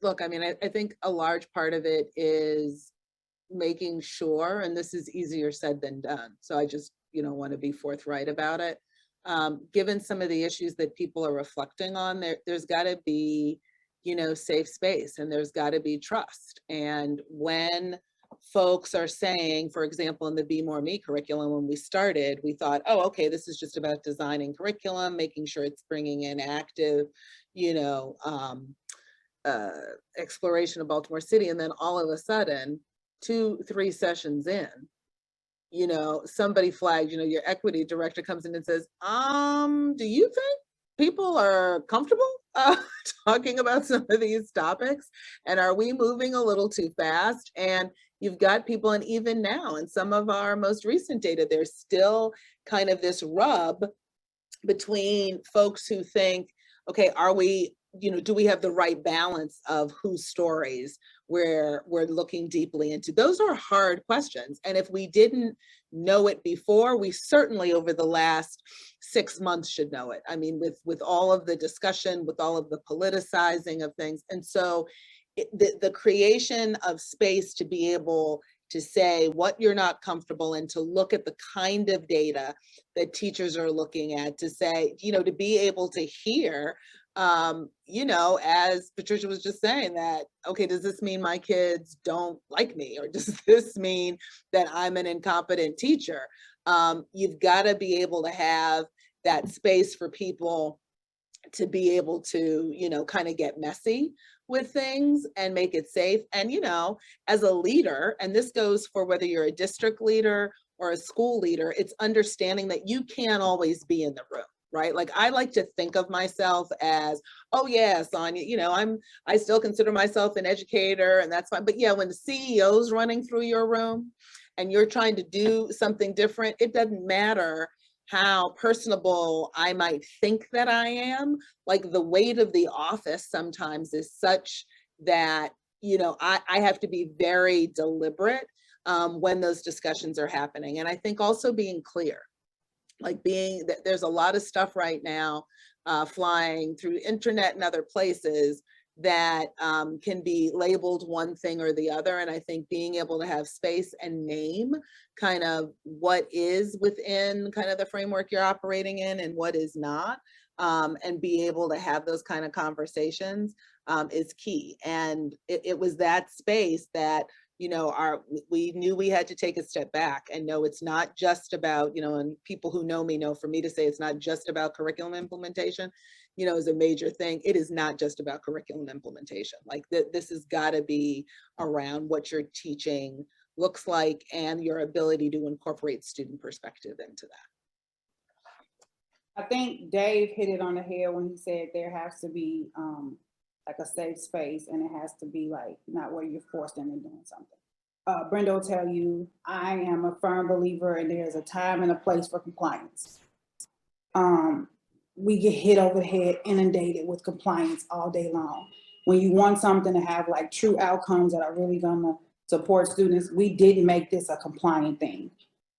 look, I mean, I think a large part of it is making sure, and this is easier said than done. So I just, want to be forthright about it. Given some of the issues that people are reflecting on, there's got to be, safe space, and there's got to be trust. And when folks are saying, for example, in the Be More Me curriculum, when we started, we thought, oh, okay, this is just about designing curriculum, making sure it's bringing in active, you know, um, uh, exploration of Baltimore City. And then all of a sudden, 2, 3 sessions in, somebody flagged, your equity director comes in and says, do you think people are comfortable talking about some of these topics? And are we moving a little too fast? And you've got people, and even now in some of our most recent data, there's still kind of this rub between folks who think, okay, are we, do we have the right balance of whose stories we're looking deeply into? Those are hard questions. And if we didn't know it before, we certainly over the last 6 months should know it. I mean, with all of the discussion, with all of the politicizing of things. And so the creation of space to be able to say what you're not comfortable in, to look at the kind of data that teachers are looking at, to say, to be able to hear, as Patricia was just saying, that, okay, does this mean my kids don't like me? Or does this mean that I'm an incompetent teacher? You've got to be able to have that space for people to be able to, kind of get messy with things and make it safe. And, as a leader, and this goes for whether you're a district leader or a school leader, it's understanding that you can't always be in the room, right? Like, I like to think of myself as, oh yeah, Sonia, I still consider myself an educator, and that's fine. But yeah, when the CEO's running through your room and you're trying to do something different, it doesn't matter how personable I might think that I am. Like, the weight of the office sometimes is such that, I have to be very deliberate when those discussions are happening. And I think also being clear, like there's a lot of stuff right now flying through internet and other places that can be labeled one thing or the other. And I think being able to have space and name kind of what is within kind of the framework you're operating in and what is not, and be able to have those kind of conversations is key. And it was that space that, we knew we had to take a step back and know it's not just about, and people who know me know, for me to say it's not just about curriculum implementation, is a major thing. It is not just about curriculum implementation. Like, this has got to be around what your teaching looks like and your ability to incorporate student perspective into that. I think Dave hit it on the head when he said there has to be like a safe space, and it has to be like not where you're forced into doing something. Brenda will tell you, I am a firm believer, and there's a time and a place for compliance. We get hit over the head, inundated with compliance all day long. When you want something to have like true outcomes that are really gonna support students, we didn't make this a compliant thing.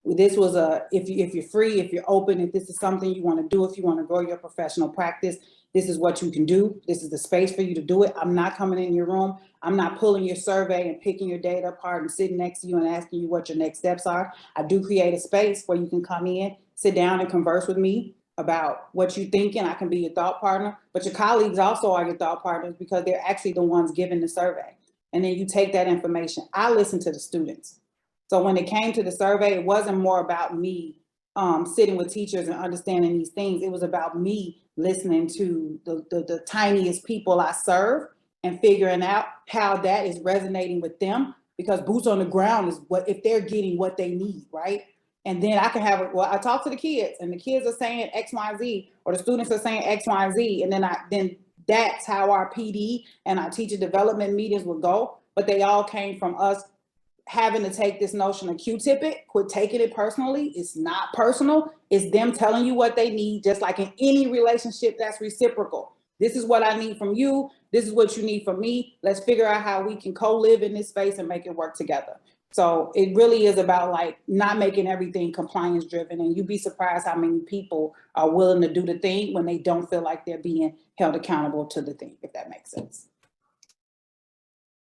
This was if you're free, if you're open, if this is something you want to do, if you want to grow your professional practice, this is what you can do. This is the space for you to do it. I'm not coming in your room. I'm not pulling your survey and picking your data apart and sitting next to you and asking you what your next steps are. I do create a space where you can come in, sit down and converse with me about what you're thinking. I can be your thought partner, but your colleagues also are your thought partners because they're actually the ones giving the survey. And then you take that information. I listen to the students. So when it came to the survey, it wasn't more about me sitting with teachers and understanding these things. It was about me listening to the tiniest people I serve and figuring out how that is resonating with them, because boots on the ground is what, if they're getting what they need, right? And then I can have it, well, I talk to the kids and the kids are saying X, Y, Z, or the students are saying X, Y, Z. And then that's how our PD and our teacher development meetings would go. But they all came from us having to take this notion of Q-tip it, quit taking it personally. It's not personal. It's them telling you what they need, just like in any relationship that's reciprocal. This is what I need from you. This is what you need from me. Let's figure out how we can co-live in this space and make it work together. So it really is about like not making everything compliance driven, and you'd be surprised how many people are willing to do the thing when they don't feel like they're being held accountable to the thing, if that makes sense.